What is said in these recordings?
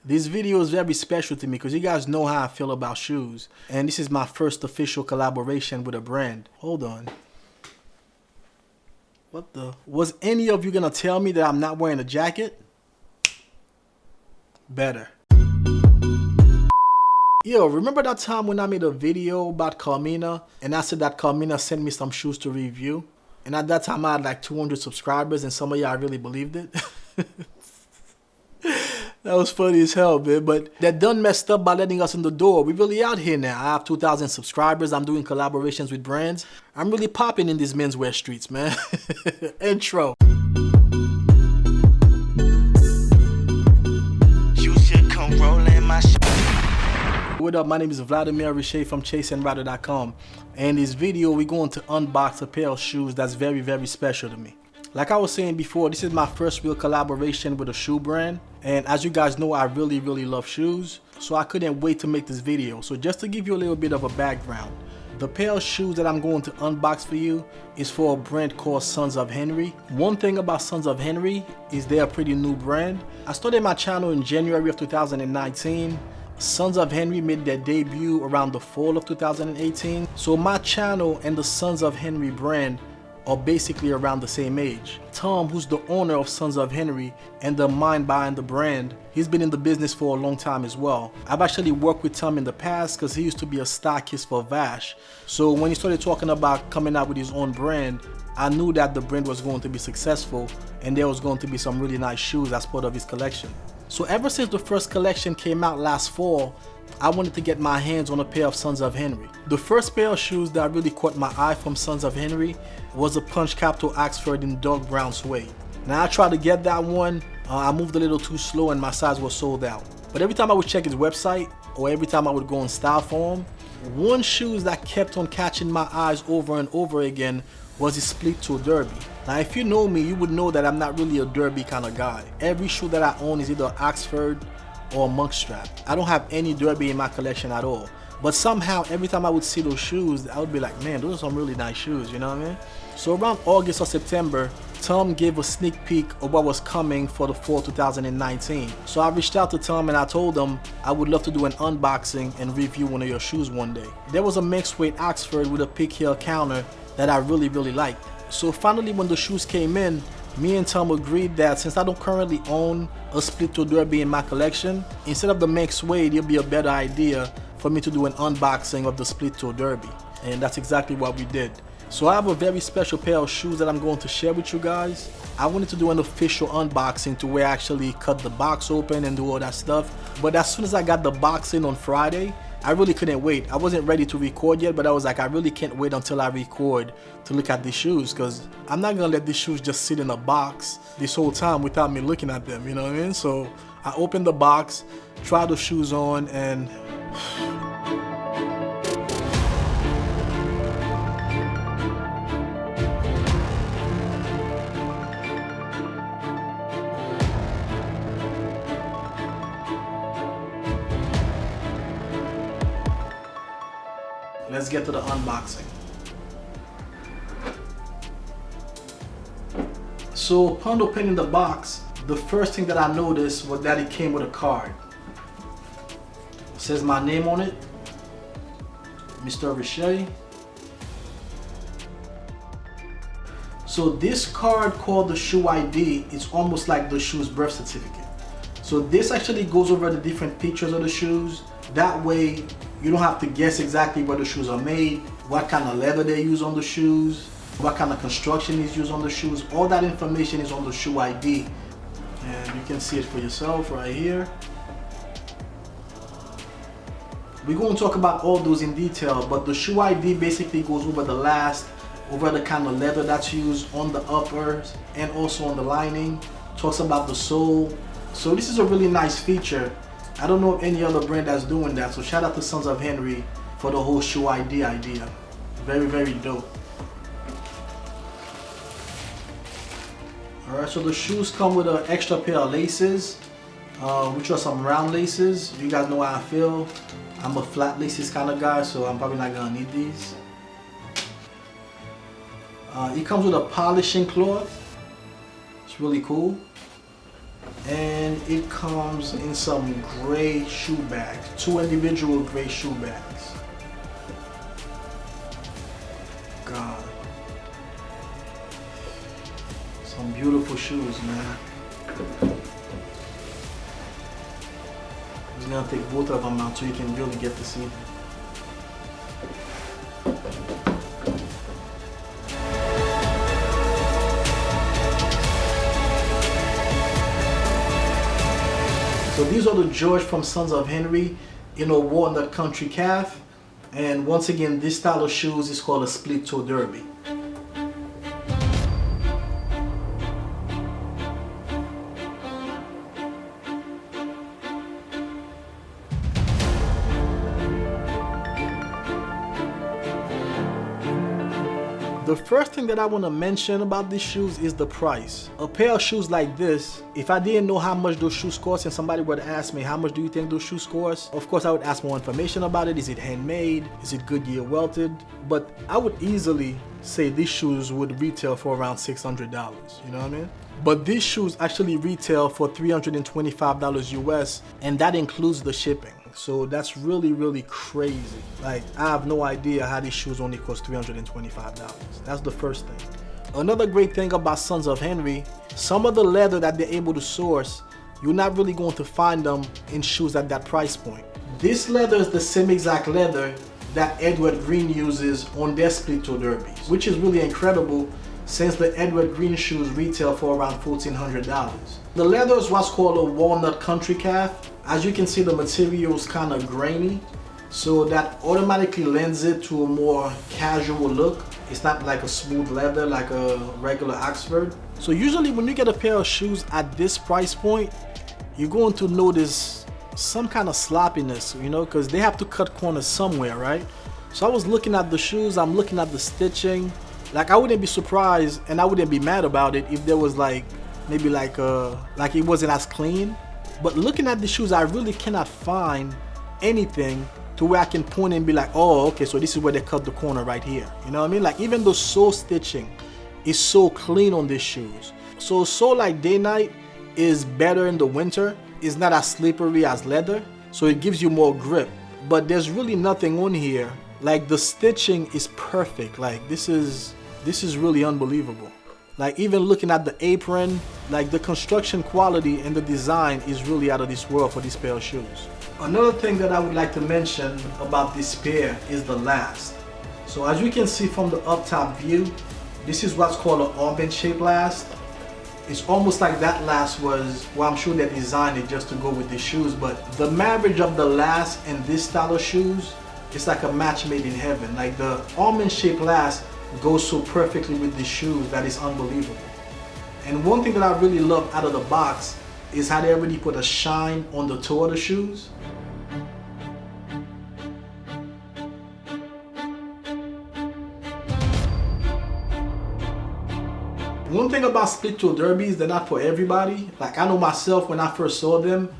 This video is very special to me because you guys know how I feel about shoes. And this is my first official collaboration with a brand. Hold on. What the? Was any of you gonna tell me that I'm not wearing a jacket? Better. Yo, remember that time when I made a video about Carmina and I said that Carmina sent me some shoes to review? And at that time I had like 200 subscribers and some of y'all really believed it. That was funny as hell, man. But that done messed up by letting us in the door. We really out here now. I have 2,000 subscribers. I'm doing collaborations with brands. I'm really popping in these menswear streets, man. Intro. You should come rolling my What up, my name is Vladimir Riché from ChaseandRider.com. And in this video, we're going to unbox a pair of shoes that's very, very special to me. Like I was saying before, this is my first real collaboration with a shoe brand. And as you guys know, I really, really love shoes. So I couldn't wait to make this video. So just to give you a little bit of a background, the pair of shoes that I'm going to unbox for you is for a brand called Sons of Henrey. One thing about Sons of Henrey is they're a pretty new brand. I started my channel in January of 2019. Sons of Henrey made their debut around the fall of 2018. So my channel and the Sons of Henrey brand are basically around the same age. Tom, who's the owner of Sons of Henrey and the mind behind the brand, he's been in the business for a long time as well. I've actually worked with Tom in the past because he used to be a stockist for Vash. So when he started talking about coming out with his own brand, I knew that the brand was going to be successful and there was going to be some really nice shoes as part of his collection. So ever since the first collection came out last fall, I wanted to get my hands on a pair of Sons of Henrey. The first pair of shoes that really caught my eye from Sons of Henrey was a Punch Capital Oxford in dark brown suede. Now I tried to get that one, I moved a little too slow and my size was sold out. But every time I would check his website or every time I would go on Style Forum, one shoe that kept on catching my eyes over and over again was his split toe derby. Now if you know me, you would know that I'm not really a derby kind of guy. Every shoe that I own is either Oxford or monk strap. I don't have any derby in my collection at all. But somehow every time I would see those shoes, I would be like, man, those are some really nice shoes, you know what I mean? So around August or September, Tom gave a sneak peek of what was coming for the fall 2019. So I reached out to Tom and I told him I would love to do an unboxing and review one of your shoes one day. There was a mixed weight Oxford with a pig heel counter that I really, really liked. So finally when the shoes came in, me and Tom agreed that since I don't currently own a split toe derby in my collection, instead of the mixed suede, it'd be a better idea for me to do an unboxing of the split toe derby. And that's exactly what we did. So I have a very special pair of shoes that I'm going to share with you guys. I wanted to do an official unboxing to where I actually cut the box open and do all that stuff. But as soon as I got the box in on Friday, I really couldn't wait. I wasn't ready to record yet, but I was like, I really can't wait until I record to look at these shoes because I'm not gonna let these shoes just sit in a box this whole time without me looking at them, you know what I mean? So I opened the box, tried the shoes on, and let's get to the unboxing. So upon opening the box, the first thing that I noticed was that it came with a card. It says my name on it, Mr. Riché. So this card called the shoe ID is almost like the shoe's birth certificate. So this actually goes over the different features of the shoes. That way you don't have to guess exactly where the shoes are made, what kind of leather they use on the shoes, what kind of construction is used on the shoes. All that information is on the shoe ID. And you can see it for yourself right here. We're going to talk about all those in detail, but the shoe ID basically goes over the kind of leather that's used on the uppers and also on the lining. Talks about the sole. So this is a really nice feature. I don't know of any other brand that's doing that, so shout out to Sons of Henrey for the whole shoe ID idea. Very, very dope. Alright, so the shoes come with an extra pair of laces, which are some round laces. You guys know how I feel. I'm a flat laces kind of guy, so I'm probably not gonna need these. It comes with a polishing cloth. It's really cool. and it comes in some gray shoe bags, 2 individual gray shoe bags. God, some beautiful shoes, man. I'm just gonna take both of them out so you can really get to see them. So these are the George from Sons of Henry in a walnut country calf. And once again, this style of shoes is called a split toe derby. The first thing that I want to mention about these shoes is the price. A pair of shoes like this, if I didn't know how much those shoes cost and somebody would ask me how much do you think those shoes cost, of course I would ask more information about it. Is it handmade? Is it Goodyear welted? But I would easily say these shoes would retail for around $600, you know what I mean? But these shoes actually retail for $325 US, and that includes the shipping. So that's really, really crazy. Like, I have no idea how these shoes only cost $325. That's the first thing. Another great thing about Sons of Henry, some of the leather that they're able to source, you're not really going to find them in shoes at that price point. This leather is the same exact leather that Edward Green uses on their split toe derbies, which is really incredible since the Edward Green shoes retail for around $1,400. The leather is what's called a walnut country calf. As you can see, the material is kind of grainy, so that automatically lends it to a more casual look. It's not like a smooth leather like a regular Oxford. So usually when you get a pair of shoes at this price point, you're going to notice some kind of sloppiness, you know, because they have to cut corners somewhere, right? So I was looking at the shoes, I'm looking at the stitching. Like, I wouldn't be surprised and I wouldn't be mad about it if there was like maybe like it wasn't as clean. But looking at the shoes, I really cannot find anything to where I can point and be like, oh, okay, so this is where they cut the corner right here. You know what I mean? Like, even the sole stitching is so clean on these shoes. So sole like day night is better in the winter. It's not as slippery as leather, so it gives you more grip. But there's really nothing on here. Like, the stitching is perfect. Like, this is really unbelievable. Like, even looking at the apron, like the construction quality and the design is really out of this world for this pair of shoes. Another thing that I would like to mention about this pair is the last. So as you can see from the up top view, this is what's called an almond shaped last. It's almost like that last was, well, I'm sure they designed it just to go with these shoes, but the marriage of the last and this style of shoes, it's like a match made in heaven. Like, the almond shaped last goes so perfectly with these shoes that it's unbelievable. And one thing that I really love out of the box is how they already put a shine on the toe of the shoes. One thing about split toe derbies, they're not for everybody. Like, I know myself, when I first saw them,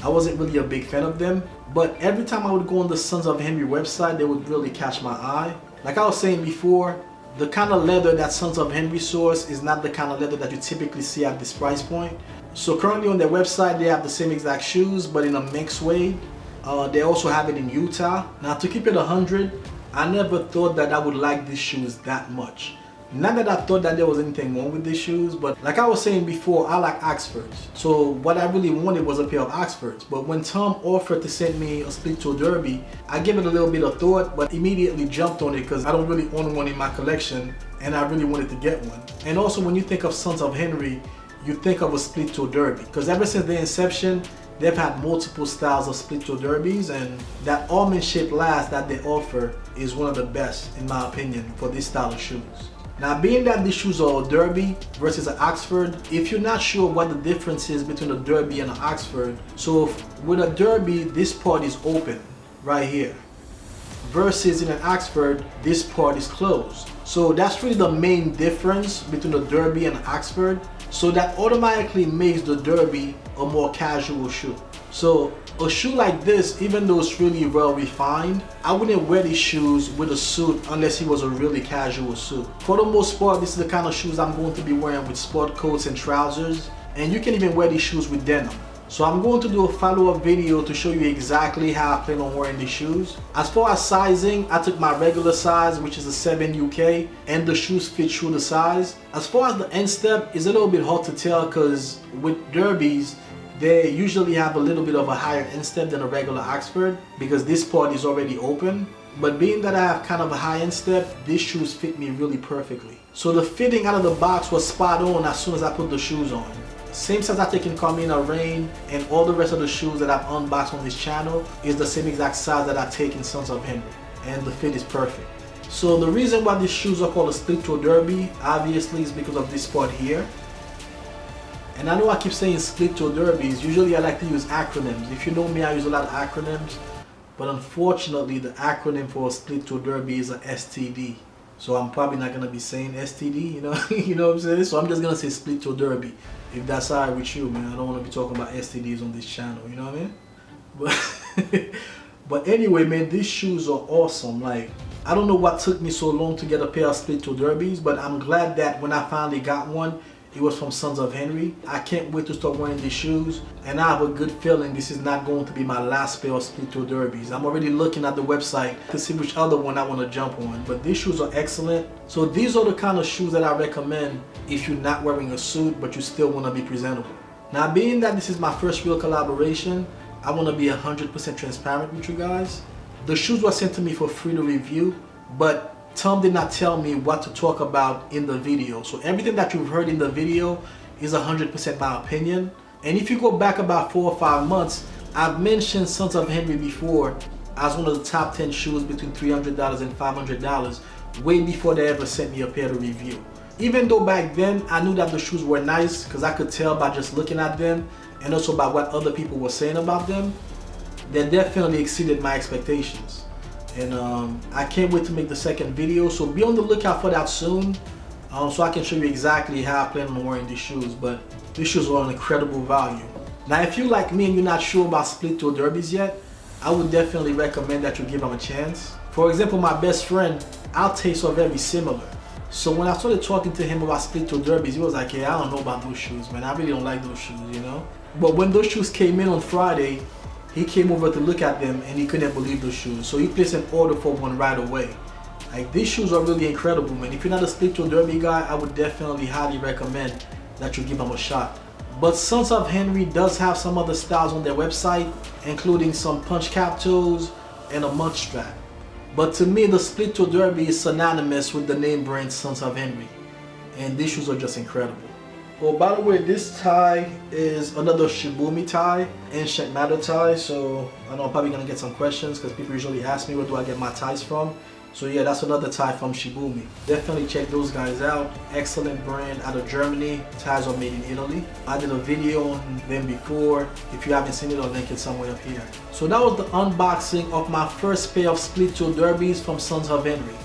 I wasn't really a big fan of them. But every time I would go on the Sons of Henry website, they would really catch my eye. Like I was saying before, the kind of leather that Sons of Henry source is not the kind of leather that you typically see at this price point. So currently on their website, they have the same exact shoes, but in a mixed suede. They also have it in Utah. Now, to keep it 100, I never thought that I would like these shoes that much. Not that I thought that there was anything wrong with these shoes, but like I was saying before, I like Oxfords. So what I really wanted was a pair of Oxfords. But when Tom offered to send me a split toe derby, I gave it a little bit of thought, but immediately jumped on it because I don't really own one in my collection and I really wanted to get one. And also, when you think of Sons of Henry, you think of a split toe derby, because ever since their inception, they've had multiple styles of split toe derbies, and that almond shaped last that they offer is one of the best, in my opinion, for this style of shoes. Now, being that these shoes are a derby versus an Oxford, if you're not sure what the difference is between a derby and an Oxford, so with a derby, this part is open right here, versus in an Oxford, this part is closed. So that's really the main difference between a derby and an Oxford. So that automatically makes the derby a more casual shoe. So a shoe like this, even though it's really well refined, I wouldn't wear these shoes with a suit unless it was a really casual suit. For the most part, this is the kind of shoes I'm going to be wearing with sport coats and trousers. and you can even wear these shoes with denim. So I'm going to do a follow-up video to show you exactly how I plan on wearing these shoes. As far as sizing, I took my regular size, which is a 7 UK, and the shoes fit through the size. As far as the instep, it's a little bit hard to tell because with derbies, they usually have a little bit of a higher instep than a regular Oxford because this part is already open. But being that I have kind of a high instep, these shoes fit me really perfectly. So the fitting out of the box was spot on as soon as I put the shoes on. Same size I take in Carmina Rain, and all the rest of the shoes that I've unboxed on this channel is the same exact size that I take in Sons of Henrey, and the fit is perfect. So the reason why these shoes are called a split toe derby obviously is because of this part here. And I know I keep saying split toe derbies. Usually I like to use acronyms. If you know me, I use a lot of acronyms, but unfortunately the acronym for a split toe derby is a STD. So I'm probably not gonna be saying STD, you know, you know what I'm saying? So I'm just gonna say split toe derby. If that's alright with you, man. I don't want to be talking about STDs on this channel, you know what I mean? But anyway, man, these shoes are awesome. Like, I don't know what took me so long to get a pair of split toe derbies, but I'm glad that when I finally got one, it was from Sons of Henrey. I can't wait to start wearing these shoes, and I have a good feeling this is not going to be my last pair of split toe derbies. I'm already looking at the website to see which other one I want to jump on, but these shoes are excellent. So these are the kind of shoes that I recommend if you're not wearing a suit but you still want to be presentable. Now, being that this is my first real collaboration, I want to be 100% transparent with you guys. The shoes were sent to me for free to review, but Tom did not tell me what to talk about in the video. So everything that you've heard in the video is 100% my opinion. And if you go back about 4 or 5 months, I've mentioned Sons of Henrey before as one of the top 10 shoes between $300 and $500 way before they ever sent me a pair to review. Even though back then I knew that the shoes were nice because I could tell by just looking at them and also by what other people were saying about them, they definitely exceeded my expectations. And I can't wait to make the second video, so be on the lookout for that soon, so I can show you exactly how I plan on wearing these shoes. But these shoes are an incredible value. Now, if you're like me and you're not sure about split toe derbies yet, I would definitely recommend that you give them a chance. For example, my best friend, our tastes are very similar. So when I started talking to him about split toe derbies, he was like, "Yeah, I don't know about those shoes, man. I really don't like those shoes, you know." But when those shoes came in on Friday, he came over to look at them and he couldn't believe those shoes. So he placed an order for one right away. Like, these shoes are really incredible, man. If you're not a split toe derby guy, I would definitely highly recommend that you give them a shot. But Sons of Henrey does have some other styles on their website, including some punch cap toes and a munch strap. But to me, the split toe derby is synonymous with the name brand Sons of Henrey. And these shoes are just incredible. Oh, by the way, this tie is another SHIBUMI tie, ancient matter tie. So I know I'm probably gonna get some questions because people usually ask me where do I get my ties from. So yeah, that's another tie from SHIBUMI. Definitely check those guys out. Excellent brand out of Germany. Ties are made in Italy. I did a video on them before. If you haven't seen it, I'll link it somewhere up here. So that was the unboxing of my first pair of split toe derbies from Sons of Henrey.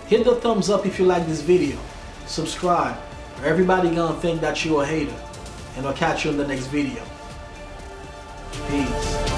Hit the thumbs up if you like this video. Subscribe. Everybody gonna think that you're a hater. And I'll catch you in the next video. Peace.